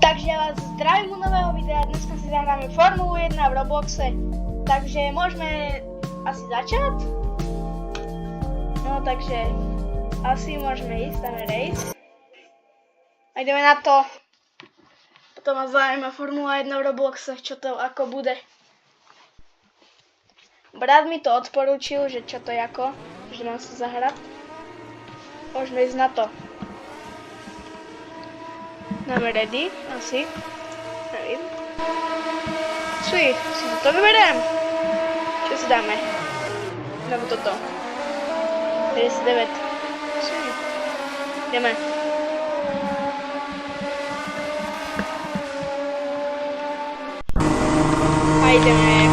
Takže ja vás zdravím u nového videa, dneska si zahráme Formulu 1 v Robloxe, takže môžeme asi začať? No takže asi môžeme ísť, dáme race a ideme na to. Potom ma zaujíma Formula 1 v Robloxe, čo to ako bude. Brat mi to odporúčil, že čo to je ako, že mám sa zahrať. Môžeme ísť na to. Dáme ready, asi. Nevím. Si to vyberiem. Čo si dáme? Dáme toto. 59. Ideme. A ideme.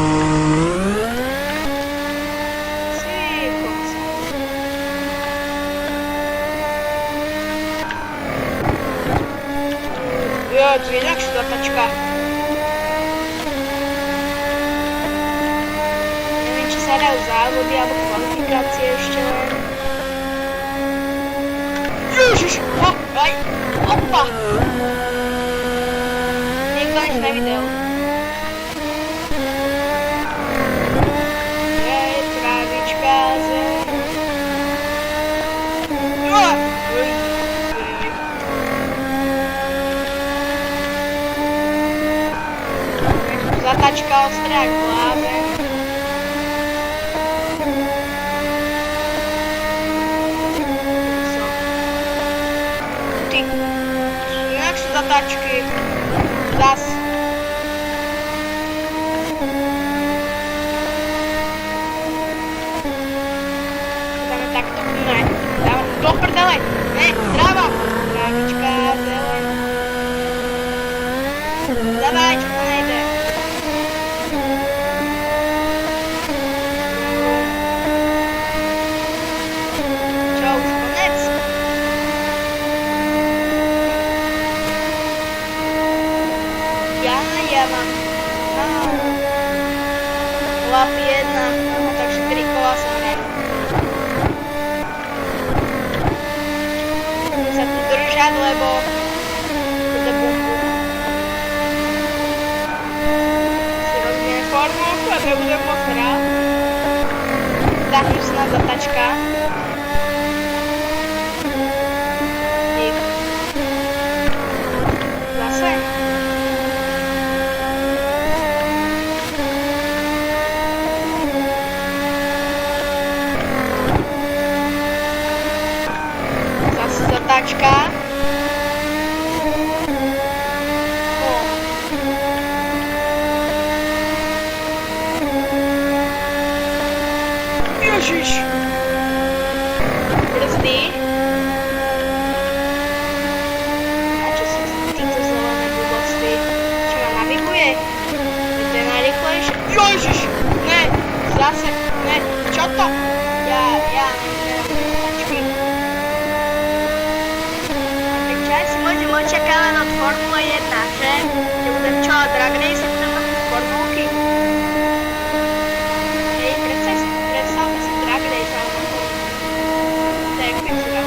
Jo, tu je inakšia zlatačka. Neviem, či sa dajú závody alebo kvalifikácie ešte len. Ježiš! Aj! Opa! Niekto nič nevidel. Jej, trávička, zem. Zlatačka ostrá jak blázen. Ty, jak sú zlatačky? Zas. Dáme takto. Ne, dáme do prdele. Ne, tráva. Trávička, zelen. Dávaj, čo to nejde. Ja mám lap 1, takže 3 kola som hrajú. Musím sa tu držať, lebo bude bombu. Si rozbijem formulku a nebudem moc hrať. Dáhnem si na zatačka. Zase. Zatačka. Ježiš. Brzdy. A čo sú títo zelené blbosti? Čo ma naviguje? To je najrychlejšie. Ježiš. Ne. Zase. Ne. Čo to? Ja neviem. Môžem očakávať od Formule 1, že budem čo, drag race, chcem na formulky. Hej, predstavte si drag race, alebo to je jak pečíral.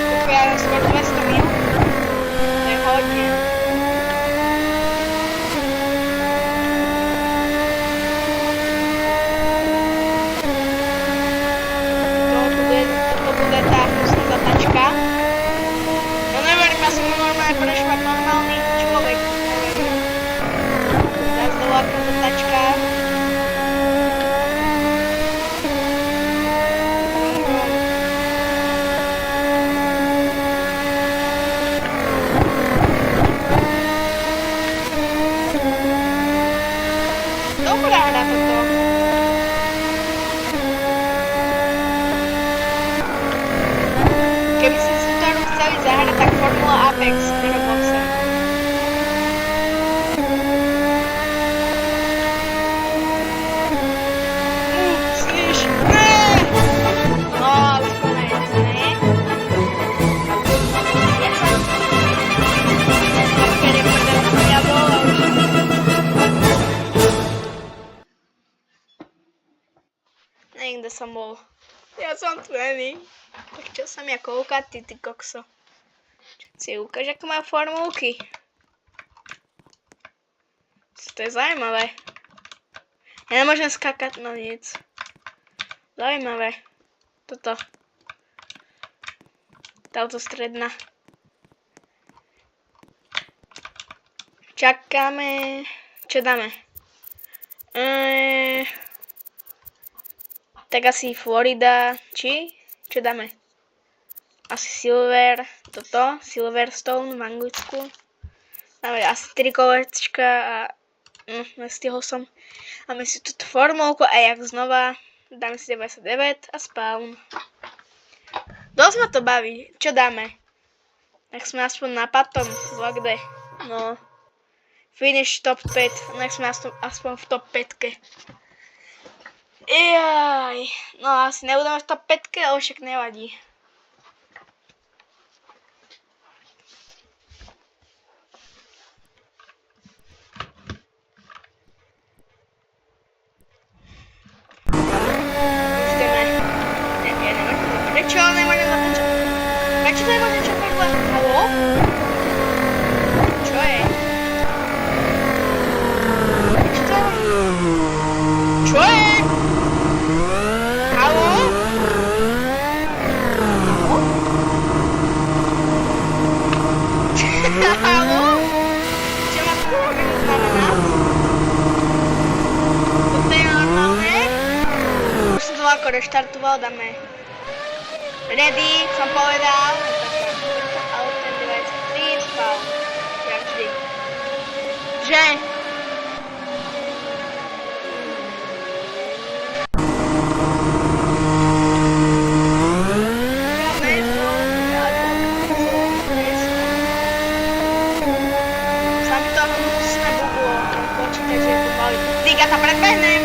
Koľko ja mám skôr 200 mil? To je hodne. Ja neverím, ja som normálne prešla normálny človek. Zás doľaká zatačka. Dobrá hra toto. Keby si to chceli zahrať, tak Formula Apex v Robloxe. Slyš? Ne! No, už konec, ne? Ja som... Kedy prdel som ja bol a už... Niekde som bol. Ja som tu nevím. Tak čo sa mi koukať, ty kokso. Si ukáž, ako má formulky. To je zaujímavé. Ja nemôžem skákať na nic. Zaujímavé. Toto. Táto stredná. Čakáme. Čo dáme? Tak asi Florida. Čo dáme? Asi Silver. Toto. Silverstone v Anglicku. Dáme asi 3 kolečka a nestihol som. Máme si túto formulku a jak znova dáme si 99 a spawn. Dosť ma to baví. Čo dáme? Tak sme aspoň na patom. Kde? No. Finish top 5. Tak sme aspoň v top 5. Jaj. No asi nebudeme v top 5, ale však nevadí. Prečo nemôžem započať? Prečo to nemôžem čakať? Haló? Čo je? Prečo to Čo je? Haló? Haló? Čo ma tu znamená? Toto je normálne? Už som to ako reštartoval, dáme. Ready, som povedal. Ale ten device please spawn. Jak vždy. Že? Sa mi to hnusne buglo. Počítaj, že je to malý. Díka sa predbehnem.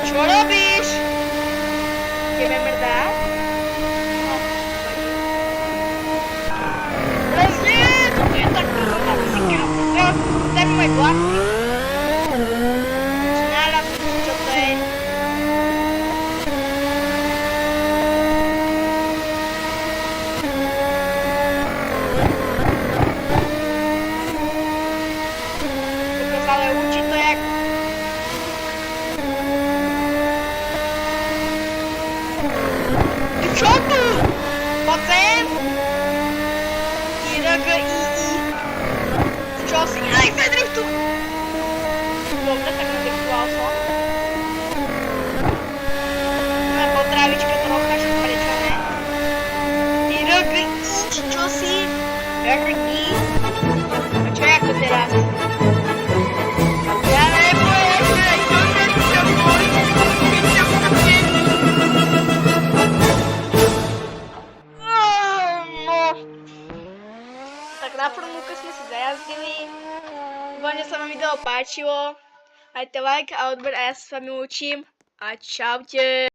Čo robíš? Ideme mrdať? No, Presne, toto je tak prvná muzika. Daj mi moje glasy. Naraz, čo to je? Kokos, ale učí to jak... Čo tu? Poď sem! IRGII. Čo si? Aj, Fedriftu! Dobre, tak nadriftoval som. Moja potrávička toho cháša, prečo ne? IRGII, čo si? IRGII. A čo je ako teraz? Ja nebudem, čo môj. Na formulke sme si zajazdili. Dúfam, že sa vám video páčilo. Dajte like a odber a ja sa s vami učím. a čaute.